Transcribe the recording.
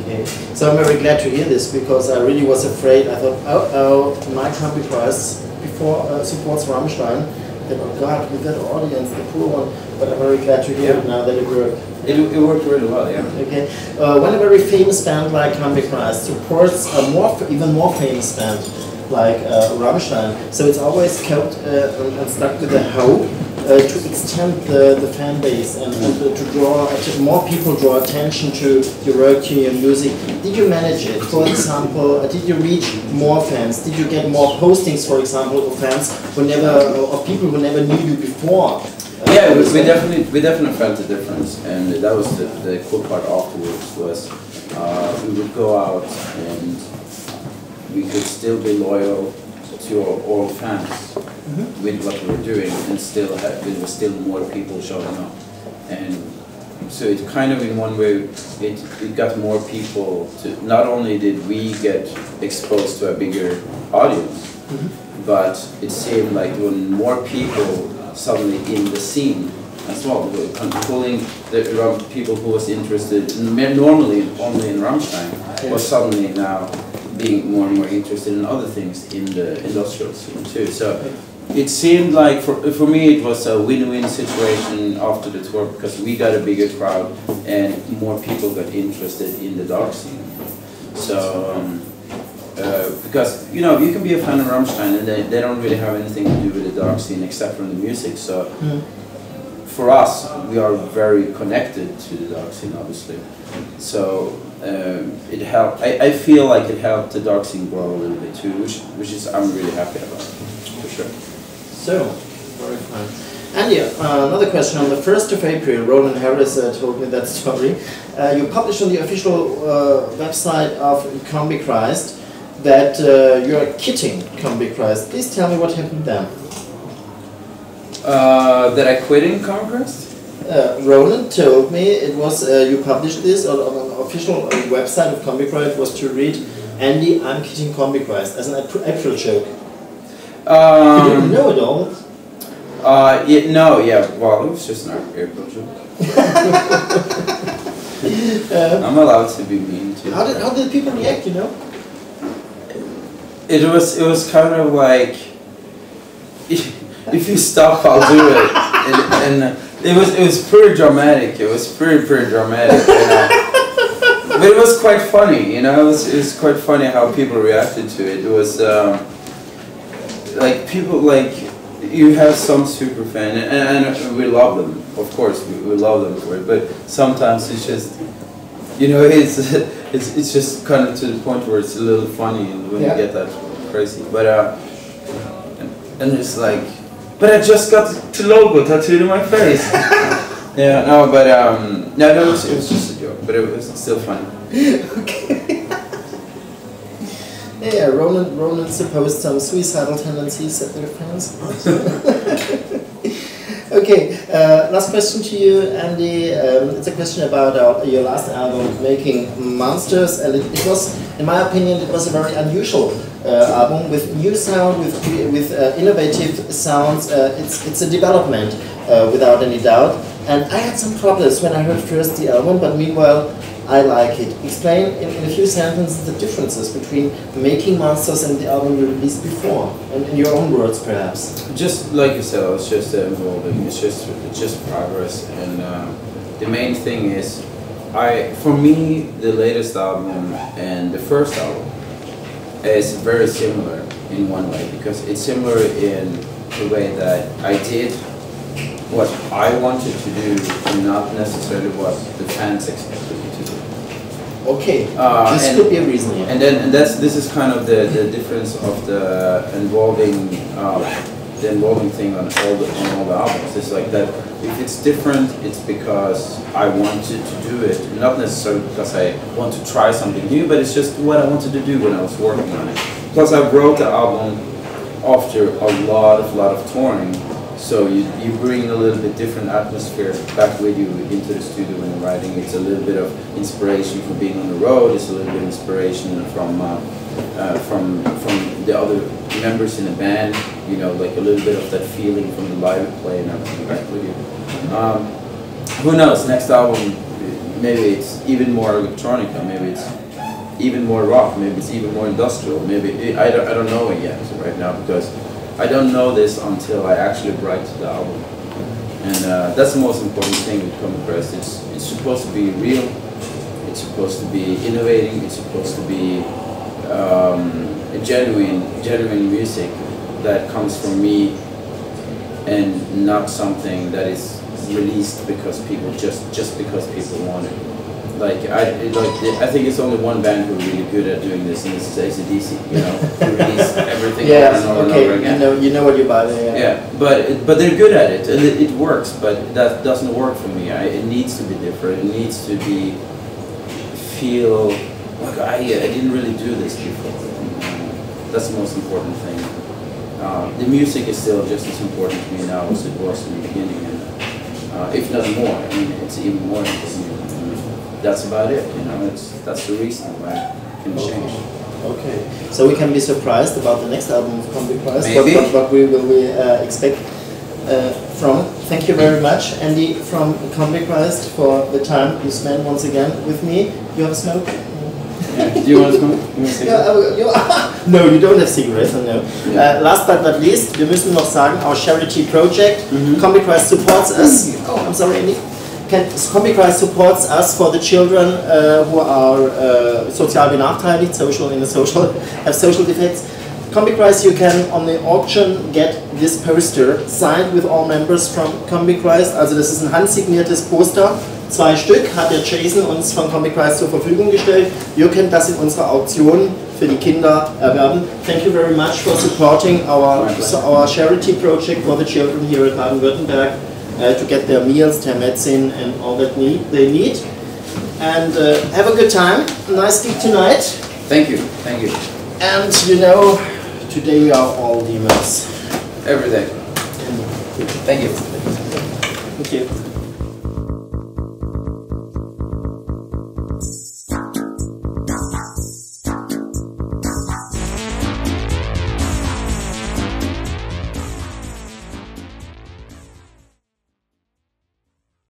Okay, so I'm very glad to hear this because I really was afraid. I thought, my Combichrist before supports Rammstein. Then, oh God, with that audience, the poor one. But I'm very glad to hear it now that it worked. It worked really well, yeah. Okay, when a very famous band like Combichrist supports a even more famous band like Rammstein, so it's always kept and stuck with the hope to extend the fan base and to draw more people draw attention to your work, to your music. Did you manage it? For example, did you reach more fans? Did you get more postings, for example, of fans who of people who never knew you before? Yeah, we definitely felt the difference, and that was the cool part afterwards was we would go out and we could still be loyal to our old fans with what we were doing, and still there was still more people showing up, and so it kind of in one way it got more people to. Not only did we get exposed to a bigger audience, but it seemed like there were more people suddenly in the scene as well, pulling the people who was interested normally only in Rammstein was suddenly now being more and more interested in other things in the industrial scene too. So it seemed like for me it was a win-win situation after the tour because we got a bigger crowd and more people got interested in the dark scene. So because you know you can be a fan of Rammstein and they don't really have anything to do with the dark scene except from the music. So for us, we are very connected to the dark scene, obviously. So it helped. I feel like it helped the dark scene grow a little bit too, which is I'm really happy about for sure. So very fine. And another question. On the 1st of April, Roland Harris told me that story. You published on the official website of Combichrist that you are kidding Combichrist. Please tell me what happened then. That I quit in Combichrist? Roland told me it was you published this on an official website of Combichrist was to read, Andy, I'm kidding Combichrist as an April joke. You didn't know it all? Well, it was just an April joke. I'm allowed to be mean too. How did people react, you know? It was kind of like, if you stop, I'll do it, and it was pretty dramatic. It was pretty dramatic, but it was quite funny, you know. It was quite funny how people reacted to it. It was like people like you have some super fan, and we love them, of course, we love them for it. But sometimes it's just, you know, it's just kind of to the point where it's a little funny when you get that crazy. But and it's like, but I just got the logo tattooed on my face. Yeah, no, but no, it was just a joke, but it was still funny. Okay. Yeah, Roland supposed some suicidal tendencies at their fans. Okay, last question to you, Andy. It's a question about your last album, Making Monsters, and it was, in my opinion, it was a very unusual album with new sound, with innovative sounds. It's a development, without any doubt. And I had some problems when I heard first the album, but meanwhile, I like it. Explain in a few sentences the differences between Making Monsters and the album you released before, and in your own words, perhaps. Just like you said, it's just evolving. It's just progress, and the main thing is, for me, the latest album and the first album is very similar in one way, because it's similar in the way that I did what I wanted to do, and not necessarily what the fans expected me to do. Okay, this could be a reason. Yeah. And this is kind of the difference of the involving thing on all the albums. It's like that. If it's different, it's because I wanted to do it, not necessarily because I want to try something new, but it's just what I wanted to do when I was working on it. Plus, I wrote the album after a lot of touring. So you bring a little bit different atmosphere back with you into the studio when you're writing. It's a little bit of inspiration from being on the road. It's a little bit of inspiration from the other members in the band. You know, like a little bit of that feeling from the live play and everything back with you. Who knows? Next album maybe it's even more electronic, or maybe it's even more rock, maybe it's even more industrial, maybe, I don't know it yet right now, because I don't know this until I actually write the album. And that's the most important thing with Combichrist. It's supposed to be real, it's supposed to be innovating, it's supposed to be a genuine music that comes from me, and not something that is released because people just because people want it. I think it's only one band who's really good at doing this, and this is AC/DC. You know, who release everything over and over and over again. You know what you buy there. Yeah, but they're good at it, and it works. But that doesn't work for me. It needs to be different. It needs to be feel like I didn't really do this before. That's the most important thing. The music is still just as important to me now as it was in the beginning, and if not more. I mean, it's even more important. That's about it, you know. That's the reason why it can change. Okay, so we can be surprised about the next album of Combichrist. Maybe. What we will expect from. Thank you very much, Andy from Combichrist, for the time you spent once again with me. You have a smoke? Yeah. Do you want to smoke? No, you don't have cigarettes. No. Yeah. Last but not least, wir müssen noch sagen, our charity project, Combichrist supports us. Oh, I'm sorry, Andy. Combichrist supports us for the children who are sozial benachteiligt, have social defects. Combichrist, you can on the auction get this poster signed with all members from Combichrist. Also das ist ein handsigniertes Poster, 2 Stück hat der Jason uns von Combichrist zur Verfügung gestellt. Ihr könnt das in unserer Auktion für die Kinder erwerben. Thank you very much for supporting our charity project for the children here at Baden-Württemberg. To get their meals, their medicine, and all that they need. And have a good time. Nice gig tonight. Thank you. Thank you. And you know, today we are all demons. Every day. Thank you. Thank you.